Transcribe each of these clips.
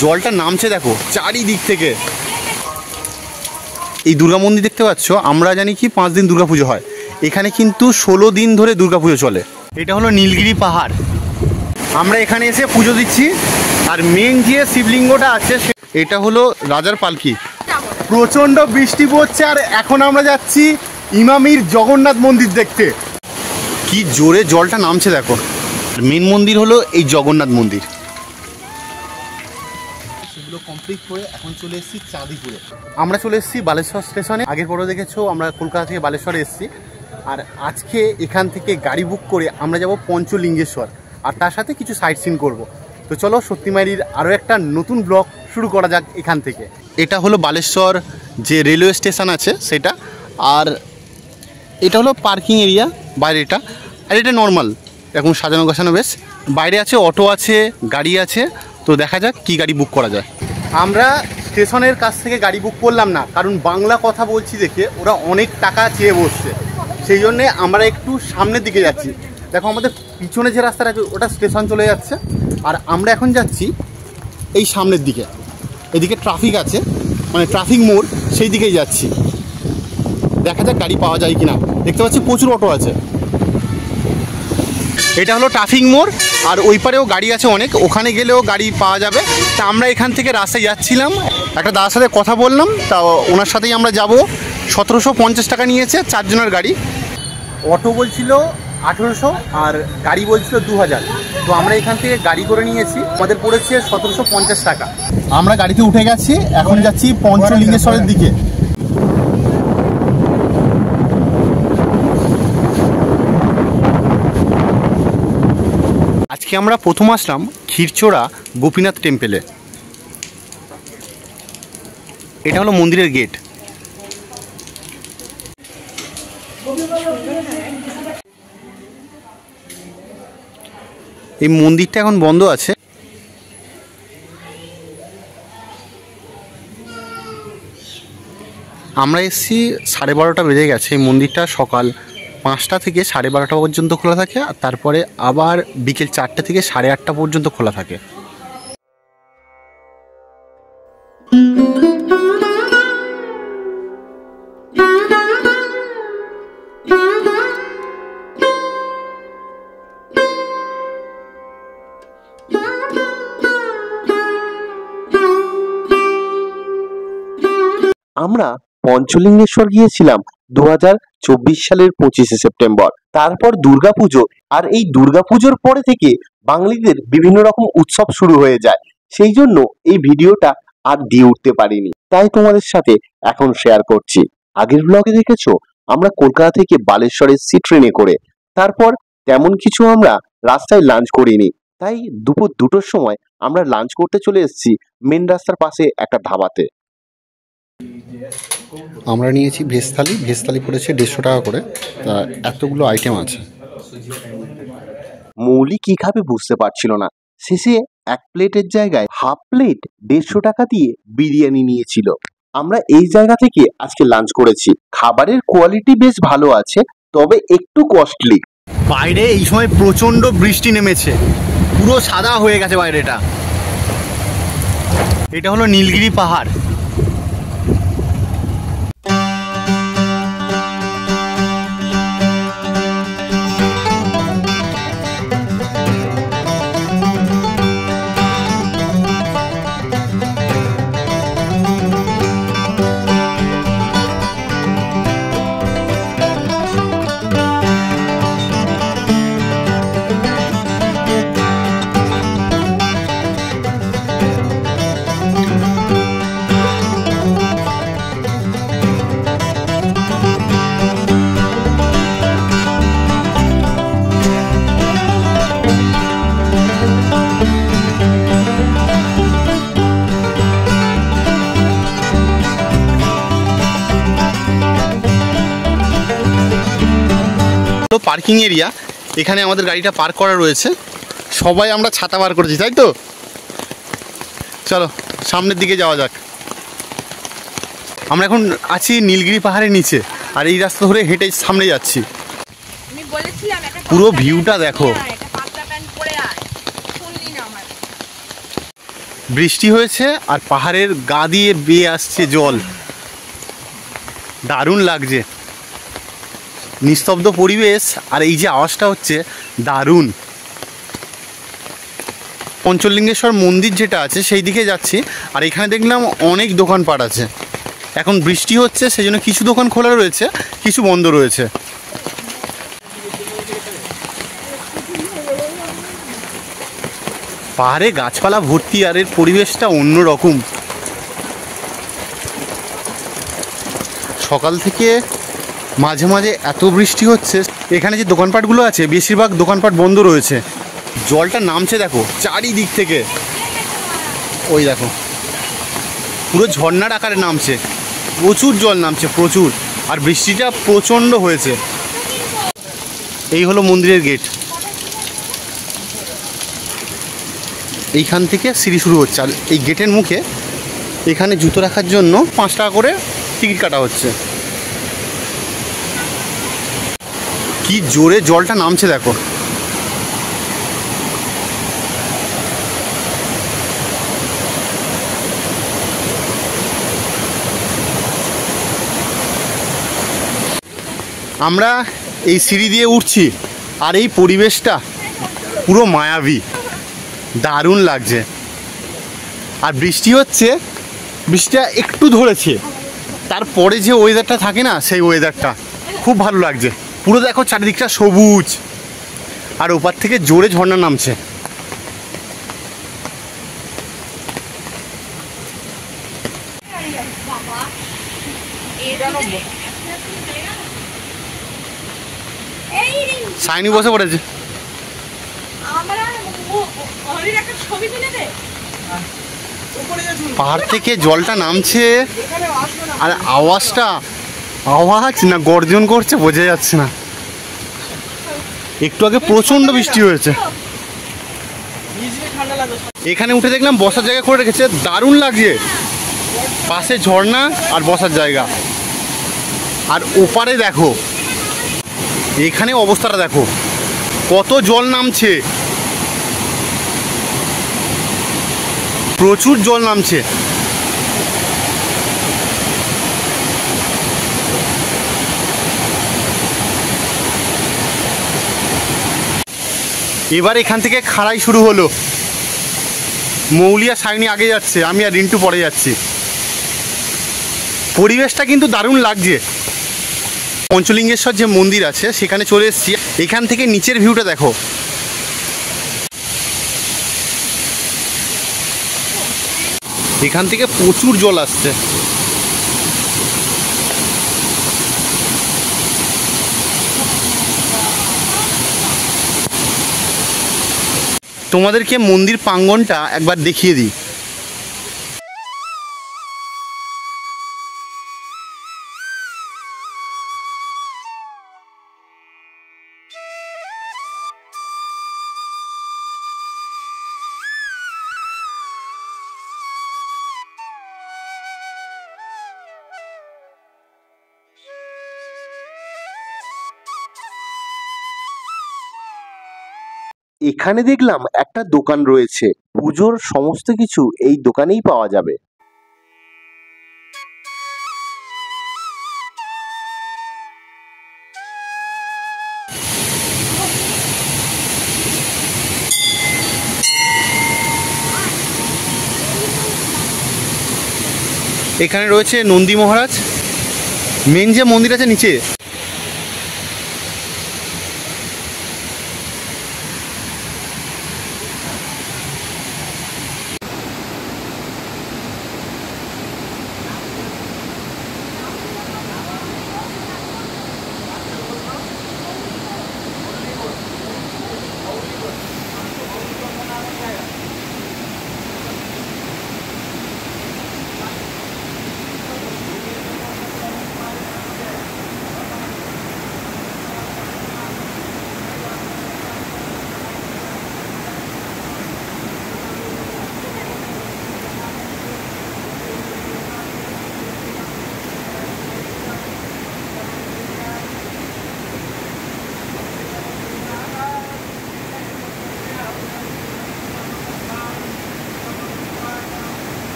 জলটা নামছে দেখো চারিদিক থেকে। এই দুর্গা মন্দির দেখতে পাচ্ছ, আমরা জানি কি 5 দিন দুর্গা পুজো হয়, এখানে কিন্তু 16 দিন ধরে দুর্গা পুজো চলে। এটা হলো নীলগিরি পাহাড়। আমরা এখানে এসে পুজো দিচ্ছি। আর মেন যে শিবলিঙ্গটা আছে এটা হলো রাজার পালকি। প্রচণ্ড বৃষ্টি পড়ছে আর এখন আমরা যাচ্ছি ইমামির জগন্নাথ মন্দির দেখতে। কি জোরে জলটা নামছে দেখো। মেন মন্দির হলো এই জগন্নাথ মন্দির। সেগুলো কমপ্লিট করে এখন চলে এসেছি চাঁদিপুরে। আমরা চলে এসেছি বালেশ্বর স্টেশনে। আগের পরে দেখেছো আমরা কলকাতা থেকে বালেশ্বরে এসেছি। আর আজকে এখান থেকে গাড়ি বুক করে আমরা যাব পঞ্চলিঙ্গেশ্বর, আর তার সাথে কিছু সাইট সিন করবো। তো চলো সত্যিমারির আরও একটা নতুন ব্লগ শুরু করা যাক এখান থেকে। এটা হলো বালেশ্বর যে রেলওয়ে স্টেশন আছে সেটা, আর এটা হলো পার্কিং এরিয়া বাইরেটা, আর এটা নর্মাল এখন সাজানো গোছানো বেশ। বাইরে আছে অটো আছে, গাড়ি আছে। তো দেখা যাক কি গাড়ি বুক করা যায়। আমরা স্টেশনের কাছ থেকে গাড়ি বুক করলাম না, কারণ বাংলা কথা বলছি দেখে ওরা অনেক টাকা চেয়ে বসছে। সেই জন্যে আমরা একটু সামনের দিকে যাচ্ছি। দেখো আমাদের পিছনে যে রাস্তাটা আছে ওটা স্টেশন চলে যাচ্ছে, আর আমরা এখন যাচ্ছি এই সামনের দিকে। এদিকে ট্রাফিক আছে, মানে ট্রাফিক মোড়, সেই দিকেই যাচ্ছি। দেখা যাক গাড়ি পাওয়া যায় কিনা। দেখতে পাচ্ছি প্রচুর অটো আছে। এটা হলো ট্রাফিক মোড়, আর ওই পারেও গাড়ি আছে অনেক, ওখানে গেলেও গাড়ি পাওয়া যাবে। তা আমরা এখান থেকে রাস্তায় যাচ্ছিলাম, একটা দাদার সাথে কথা বললাম, তা ওনার সাথেই আমরা যাব। 1750 টাকা নিয়েছে 4 জনের গাড়ি। অটো বলছিল 1800 আর গাড়ি বলছিল 2000। তো আমরা এখান থেকে গাড়ি করে নিয়েছি, আমাদের পড়েছে 1750 টাকা। আমরা গাড়িতে উঠে গেছি, এখন যাচ্ছি পঞ্চলিঙ্গেশ্বরের দিকে। আজকে আমরা প্রথম আসলাম ক্ষীরচোরা গোপীনাথ টেম্পেলে। এটা হলো মন্দিরের গেট। এই মন্দিরটা এখন বন্ধ আছে। আমরা এসেছি 12:30 বেজে গেছে। এই মন্দিরটা সকাল 5টা থেকে 12:30 পর্যন্ত খোলা থাকে, আর তারপরে আবার বিকেল 4টে থেকে 8:30 পর্যন্ত খোলা থাকে। আমরা পঞ্চলিঙ্গেশ্বর গিয়েছিলাম 2024 সালের 25শে সেপ্টেম্বর। তারপর দুর্গাপুজো, আর এই দুর্গাপুজোর পরে থেকে বাঙালিদের বিভিন্ন রকম উৎসব শুরু হয়ে যায়। সেই জন্য এই ভিডিওটা আর দিয়ে উঠতে পারিনি, তাই তোমাদের সাথে এখন শেয়ার করছি। আগের ব্লগে দেখেছো আমরা কলকাতা থেকে বালেশ্বর এসেছি ট্রেনে করে। তারপর তেমন কিছু আমরা রাস্তায় লাঞ্চ করিনি, তাই দুপুর 2টোর সময় আমরা লাঞ্চ করতে চলে এসেছি মেন রাস্তার পাশে একটা ধাবাতে। আমরা নিয়েছি ভেজ থালি। ভেজ থালি পড়েছে 150 টাকা করে। তা এতগুলো আইটেম আছে। মৌলি কি খাবে বুঝতে পারছিল না, শেষে 1 প্লেটের জায়গায় হাফ প্লেট 150 টাকা দিয়ে বিরিয়ানি নিয়েছিল। আমরা এই জায়গা থেকে আজকে লাঞ্চ করেছি। খাবারের কোয়ালিটি বেশ ভালো আছে, তবে একটু কস্টলি। বাইরে এই সময় প্রচণ্ড বৃষ্টি নেমেছে, পুরো সাদা হয়ে গেছে বাইরেটা। এটা হলো নীলগিরি পাহাড়। পার্কিং এরিয়া, এখানে আমাদের গাড়িটা পার্ক করা রয়েছে। সবাই আমরা ছাতা বার করেছি, তাই তো? চলো সামনের দিকে যাওয়া যাক। আমরা এখন আছি নীলগিরি পাহাড়ের নিচে, আর এই রাস্তা ধরে হেঁটে সামনে যাচ্ছি। পুরো ভিউটা দেখো। বৃষ্টি হয়েছে আর পাহাড়ের গা দিয়ে বেয়ে আসছে জল, দারুণ লাগছে। নিস্তব্ধ পরিবেশ আর এই যে আওয়াজটা হচ্ছে দারুণ। পঞ্চলিঙ্গেশ্বর মন্দির যেটা আছে সেই দিকে যাচ্ছি, আর এখানে দেখলাম অনেক দোকানপাট আছে। এখন বৃষ্টি হচ্ছে সেজন্য কিছু দোকান খোলা রয়েছে, কিছু বন্ধ রয়েছে। পাহাড়ে গাছপালা ভর্তি আর এর পরিবেশটা অন্যরকম। সকাল থেকে মাঝে মাঝে এত বৃষ্টি হচ্ছে, এখানে যে দোকানপাটগুলো আছে বেশিরভাগ দোকানপাট বন্ধ রয়েছে। জলটা নামছে দেখো চারিদিক থেকে, ওই দেখো পুরো ঝর্ণার আকারে নামছে, প্রচুর জল নামছে প্রচুর, আর বৃষ্টিটা প্রচণ্ড হয়েছে। এই হলো মন্দিরের গেট, এইখান থেকে সিঁড়ি শুরু হচ্ছে। আর এই গেটের মুখে এখানে জুতো রাখার জন্য 5 টাকা করে টিকিট কাটা হচ্ছে। কি জোরে জলটা নামছে দেখো। আমরা এই সিঁড়ি দিয়ে উঠছি আর এই পরিবেশটা পুরো মায়াবী, দারুণ লাগছে। আর বৃষ্টি হচ্ছে, বৃষ্টিটা একটু ধরেছে, তারপরে যে ওয়েদারটা থাকে না সেই ওয়েদারটা খুব ভালো লাগছে। পুরো দেখো চারিদিকটা সবুজ, আর ওপার থেকে জোরে ঝর্ণা নামছে। সাইনি বসে পড়েছে। পাহাড় থেকে জলটা নামছে আর আওয়াজটা, আওয়াজ না গর্জন করছে বোঝা যাচ্ছে না। একটু আগে প্রচণ্ড বৃষ্টি হয়েছে। এখানে উঠে দেখলাম বসার জায়গা করে রেখেছে, দারুণ লাগছে। পাশে ঝর্ণা আর বসার জায়গা, আর ওপারে দেখো এখানে অবস্থাটা দেখো কত জল নামছে, প্রচুর জল নামছে। এবার এখান থেকে খাড়াই শুরু হলো। মৌলিয়া সাইনি আগে যাচ্ছে, আমি আর রিন্টু পরে যাচ্ছি। পরিবেশটা কিন্তু দারুণ লাগছে। পঞ্চলিঙ্গেশ্বর যে মন্দির আছে সেখানে চলে এসেছি। এখান থেকে নিচের ভিউটা দেখো, এখান থেকে প্রচুর জল আসছে। তোমাদেরকে মন্দির প্রাঙ্গণটা একবার দেখিয়ে দিই। এখানে দেখলাম একটা দোকান রয়েছে, পুজোর সমস্ত কিছু এই দোকানেই পাওয়া যাবে। এখানে রয়েছে নন্দী মহারাজ, মেন যে মন্দির আছে নিচে।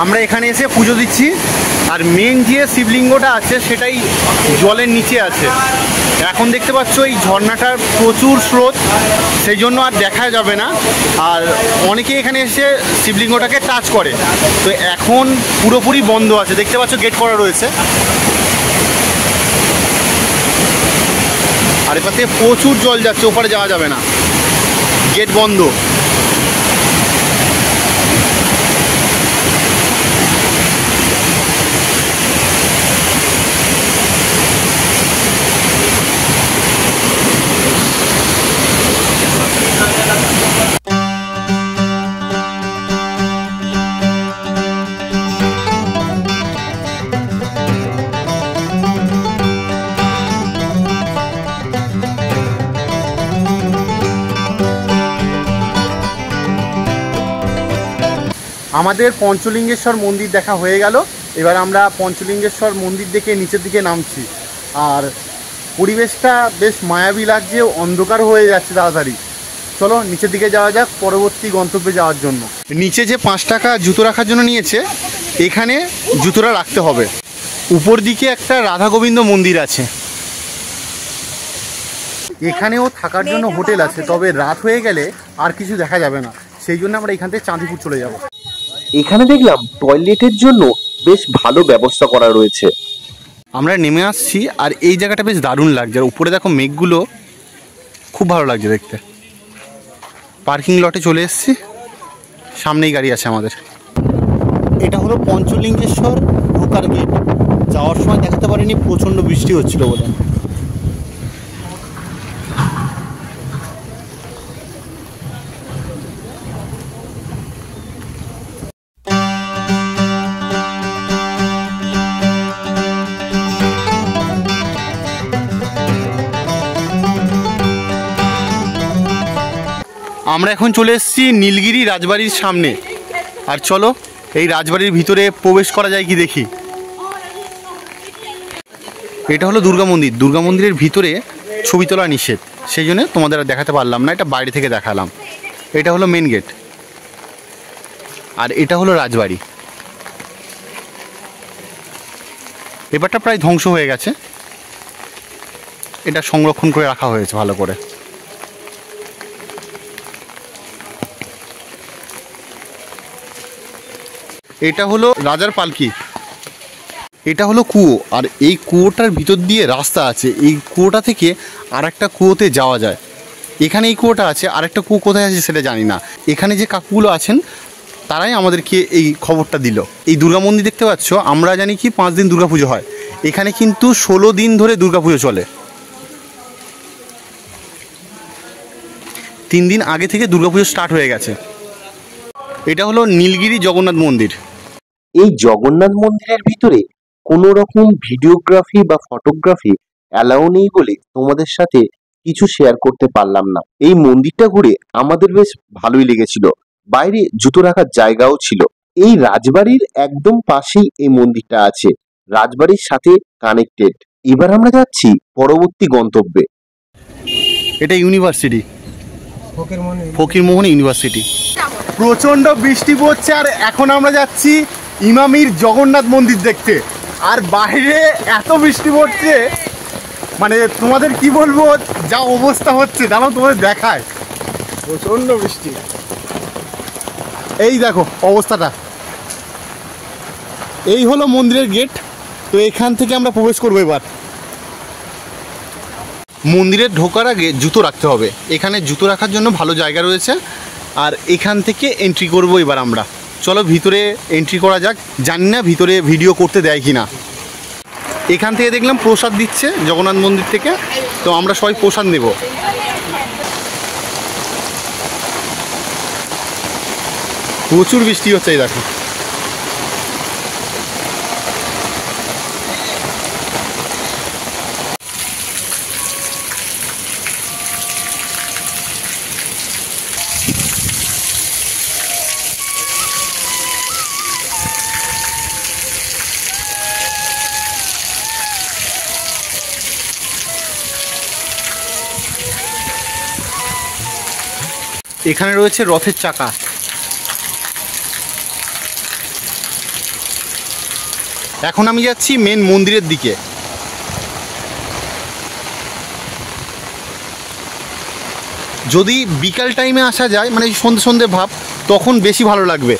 আমরা এখানে এসে পুজো দিচ্ছি, আর মেন যে শিবলিঙ্গটা আছে সেটাই জলের নিচে আছে। এখন দেখতে পাচ্ছ এই ঝর্ণাটার প্রচুর স্রোত, সেই জন্য আর দেখা যাবে না। আর অনেকে এখানে এসে শিবলিঙ্গটাকে টাচ করে, তো এখন পুরোপুরি বন্ধ আছে। দেখতে পাচ্ছ গেট করা রয়েছে, আর এপার থেকে প্রচুর জল যাচ্ছে, ওপারে যাওয়া যাবে না, গেট বন্ধ। আমাদের পঞ্চলিঙ্গেশ্বর মন্দির দেখা হয়ে গেল। এবার আমরা পঞ্চলিঙ্গেশ্বর মন্দির দেখে নিচের দিকে নামছি। আর পরিবেশটা বেশ মায়াবী লাগছে, অন্ধকার হয়ে যাচ্ছে তাড়াতাড়ি। চলো নিচের দিকে যাওয়া যাক পরবর্তী গন্তব্যে যাওয়ার জন্য। নিচে যে 5 টাকা জুতো রাখার জন্য নিয়েছে, এখানে জুতোটা রাখতে হবে। উপর দিকে একটা রাধা গোবিন্দ মন্দির আছে, এখানেও থাকার জন্য হোটেল আছে, তবে রাত হয়ে গেলে আর কিছু দেখা যাবে না, সেই জন্য আমরা এখান থেকে চাঁদিপুর চলে যাব। এখানে দেখলাম টয়লেটের জন্য বেশ ভালো ব্যবস্থা করা রয়েছে। আমরা নেমে আসছি, আর এই জায়গাটা বেশ দারুণ লাগছে। আর উপরে দেখো মেঘগুলো, খুব ভালো লাগছে দেখতে। পার্কিং লটে চলে এসেছি, সামনেই গাড়ি আছে আমাদের। এটা হলো পঞ্চলিঙ্গেশ্বর ঢোকার গেট। যাওয়ার সময় দেখাতে পারিনি, প্রচণ্ড বৃষ্টি হচ্ছিল বলে। আমরা এখন চলে এসেছি নীলগিরি রাজবাড়ির সামনে। আর চলো এই রাজবাড়ির ভিতরে প্রবেশ করা যায় কি দেখি। এটা হলো দুর্গা মন্দির। দুর্গা মন্দিরের ভিতরে ছবি তোলা নিষেধ, সেই জন্য তোমাদের আর দেখাতে পারলাম না, এটা বাইরে থেকে দেখালাম। এটা হলো মেন গেট, আর এটা হলো রাজবাড়ি। এবারটা প্রায় ধ্বংস হয়ে গেছে, এটা সংরক্ষণ করে রাখা হয়েছে ভালো করে। এটা হলো রাজার পালকি। এটা হলো কুয়ো, আর এই কুয়োটার ভিতর দিয়ে রাস্তা আছে। এই কুয়োটা থেকে আর একটা কুয়োতে যাওয়া যায়। এখানে এই কুয়োটা আছে, আর একটা কুয়ো কোথায় আছে সেটা জানি না। এখানে যে কাকুগুলো আছেন তারাই আমাদেরকে এই খবরটা দিল। এই দুর্গা মন্দির দেখতে পাচ্ছ, আমরা জানি কি 5 দিন দুর্গাপুজো হয়, এখানে কিন্তু 16 দিন ধরে দুর্গাপুজো চলে। 3 দিন আগে থেকে দুর্গাপুজো স্টার্ট হয়ে গেছে। এটা হলো নীলগিরি জগন্নাথ মন্দির। এই জগন্নাথ মন্দিরের ভিতরে কোনো রকম ভিডিওগ্রাফি বা ফটোগ্রাফি অ্যালাউ নেই বলে তোমাদের সাথে কিছু শেয়ার করতে পারলাম না। এই মন্দিরটা ঘুরে আমাদের বেশ ভালোই লেগেছিল, বাইরে জুতো রাখার জায়গাও ছিল। এই রাজবাড়ির একদম পাশেই এই মন্দিরটা আছে, রাজবাড়ির সাথে কানেক্টেড। এবার আমরা যাচ্ছি পরবর্তী গন্তব্যে। এটা ইউনিভার্সিটি, ফকিরমোহন ইউনিভার্সিটি। প্রচণ্ড বৃষ্টি পড়ছে, আর এখন আমরা যাচ্ছি ইমামির জগন্নাথ মন্দির দেখতে। আর বাইরে এত বৃষ্টি পড়ছে, মানে তোমাদের কি বলবো, যা অবস্থা হচ্ছে জানো, তোমাদের দেখায় প্রচণ্ড বৃষ্টি। এই দেখো অবস্থাটা। এই হলো মন্দিরের গেট, তো এখান থেকে আমরা প্রবেশ করবো। এবার মন্দিরে ঢোকার আগে জুতো রাখতে হবে, এখানে জুতো রাখার জন্য ভালো জায়গা রয়েছে। আর এখান থেকে এন্ট্রি করবো এবার আমরা। চলো ভিতরে এন্ট্রি করা যাক। জানি না ভিতরে ভিডিও করতে দেয় কি না। এখান থেকে দেখলাম প্রসাদ দিচ্ছে জগন্নাথ মন্দির থেকে, তো আমরা সবাই প্রসাদ নেব। প্রচুর বৃষ্টি হচ্ছে, এই দেখো। এখানে রয়েছে রথের চাকা। এখন আমি যাচ্ছি মেন মন্দিরের দিকে। যদি বিকাল টাইমে আসা যায়, মানে সন্ধে সন্ধে ভাব, তখন বেশি ভালো লাগবে।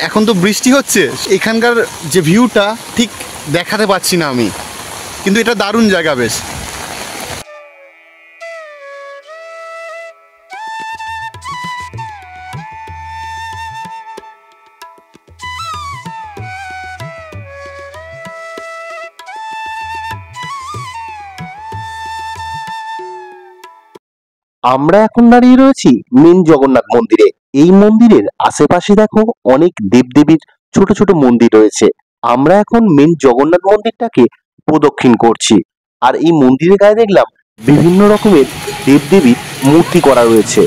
এখন তো বৃষ্টি হচ্ছে, এখানকার যে ভিউটা ঠিক দেখাতে পাচ্ছি না আমি, কিন্তু এটা দারুণ জায়গা বেশ। আমরা এখন দাঁড়িয়ে রয়েছি মেন জগন্নাথ মন্দিরে। এই মন্দিরের আশেপাশে দেখো অনেক দেবদেবীর ছোট ছোট মন্দির রয়েছে। আমরা এখন মেন জগন্নাথ মন্দিরটাকে প্রদক্ষিণ করছি, আর এই মন্দিরের গায়ে দেখলাম বিভিন্ন রকমের দেবদেবীর মূর্তি করা রয়েছে।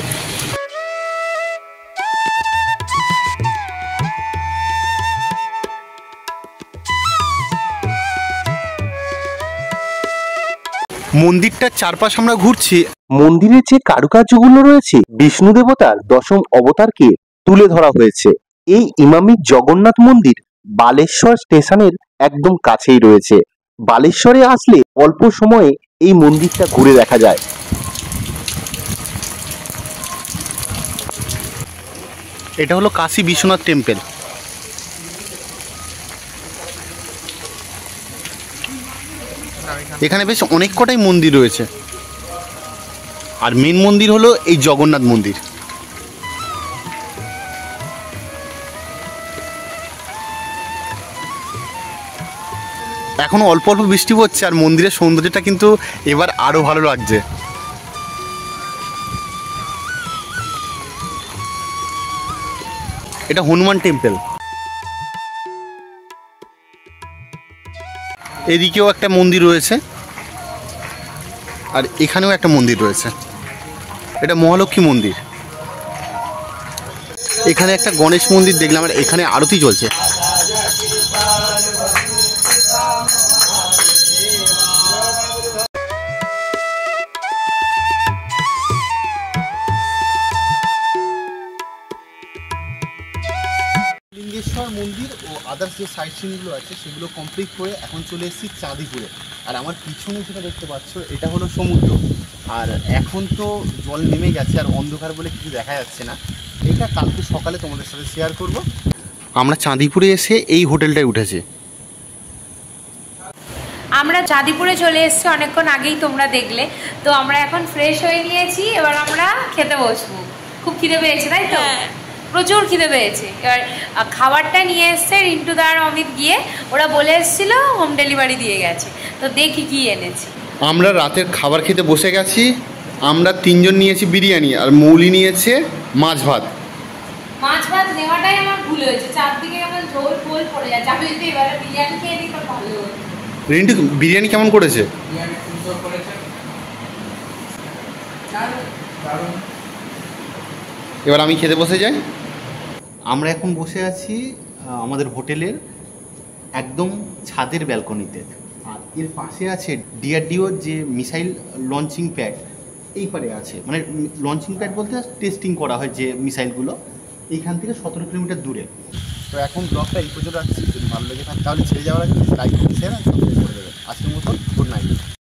মন্দিরটার চারপাশ আমরা ঘুরছি। মন্দিরের যে কারুকার্যগুলো রয়েছে বিষ্ণু দেবতার দশম অবতারকে তুলে ধরা হয়েছে। এই ইমামি জগন্নাথ মন্দির বালেশ্বর স্টেশনের একদম কাছেই রয়েছে। বালেশ্বরে আসলে অল্প সময়ে এই মন্দিরটা ঘুরে দেখা যায়। এটা হলো কাশী বিশ্বনাথ টেম্পল। এখানে বেশ অনেক কটাই মন্দির রয়েছে, আর মেন মন্দির হলো এই জগন্নাথ মন্দির। এখনো অল্প অল্প বৃষ্টি হচ্ছে, আর মন্দিরের সৌন্দর্যটা কিন্তু এবার আরো ভালো লাগছে। এটা হনুমান টেম্পল। এদিকেও একটা মন্দির রয়েছে, আর এখানেও একটা মন্দির রয়েছে। এটা মহালক্ষ্মী মন্দির। এখানে একটা গণেশ মন্দির দেখলাম, আর এখানে আরতি চলছে। লিঙ্গেশ্বর মন্দির ও আদার্স যে সাইট সিনগুলো আছে সেগুলো কমপ্লিট করে এখন চলে এসেছি চাঁদিপুরে। আর আমার পিছনে যেটা দেখতে পাচ্ছ এটা হলো সমুদ্র। আর এখন তো জল নেমে গেছে, আর অন্ধকার বলে কিছু দেখা যাচ্ছে না। এটা কালকে সকালে তোমাদের সাথে শেয়ার করব। আমরা চাঁদিপুরে এসে এই হোটেলটায় উঠেছি। আমরা চাঁদিপুরে চলে এসেছি অনেকক্ষণ আগেই, তোমরা দেখলে তো। আমরা এখন ফ্রেশ হয়ে নিয়েছি, এবার আমরা খেতে বসবো। খুব খিদে পেয়েছে, তাই তো? প্রচুর খিদে পেয়েছে। এবার খাবারটা নিয়ে এসছে রিন্টুদা আর অমিত গিয়ে, ওরা বলে এসেছিল হোম ডেলিভারি দিয়ে গেছে। তো দেখি কি এনেছি। আমরা রাতের খাবার খেতে বসে গেছি। আমরা তিনজন নিয়েছি বিরিয়ানি, আর মৌলি নিয়েছে মাছ ভাত। মাছ ভাত নেওয়াটাই আমার ভুল হয়েছে, চারদিকে আমার ঝোল ফোল পড়ে যাচ্ছে। আমি যদি এবারে বিরিয়ানি খেয়ে দিই তো ভালো হতো। রিন্টু বিরিয়ানি কেমন করেছে? এবার আমি খেতে বসে যাই। আমরা এখন বসে আছি আমাদের হোটেলের একদম ছাদের ব্যালকনিতে। আর এর পাশে আছে ডিআরডিওর যে মিসাইল লঞ্চিং প্যাড, এই পারে আছে। মানে লঞ্চিং প্যাড বলতে টেস্টিং করা হয় যে মিসাইলগুলো, এইখান থেকে 17 কিলোমিটার দূরে। তো এখন ব্লগটা এই পর্যন্ত রাখছি। যদি ভালো লেগে থাকে তাহলে ছেড়ে যাওয়ার আগে লাইক শেয়ার আর সাবস্ক্রাইব করে দেবেন। আজকের মতো গুড নাইট।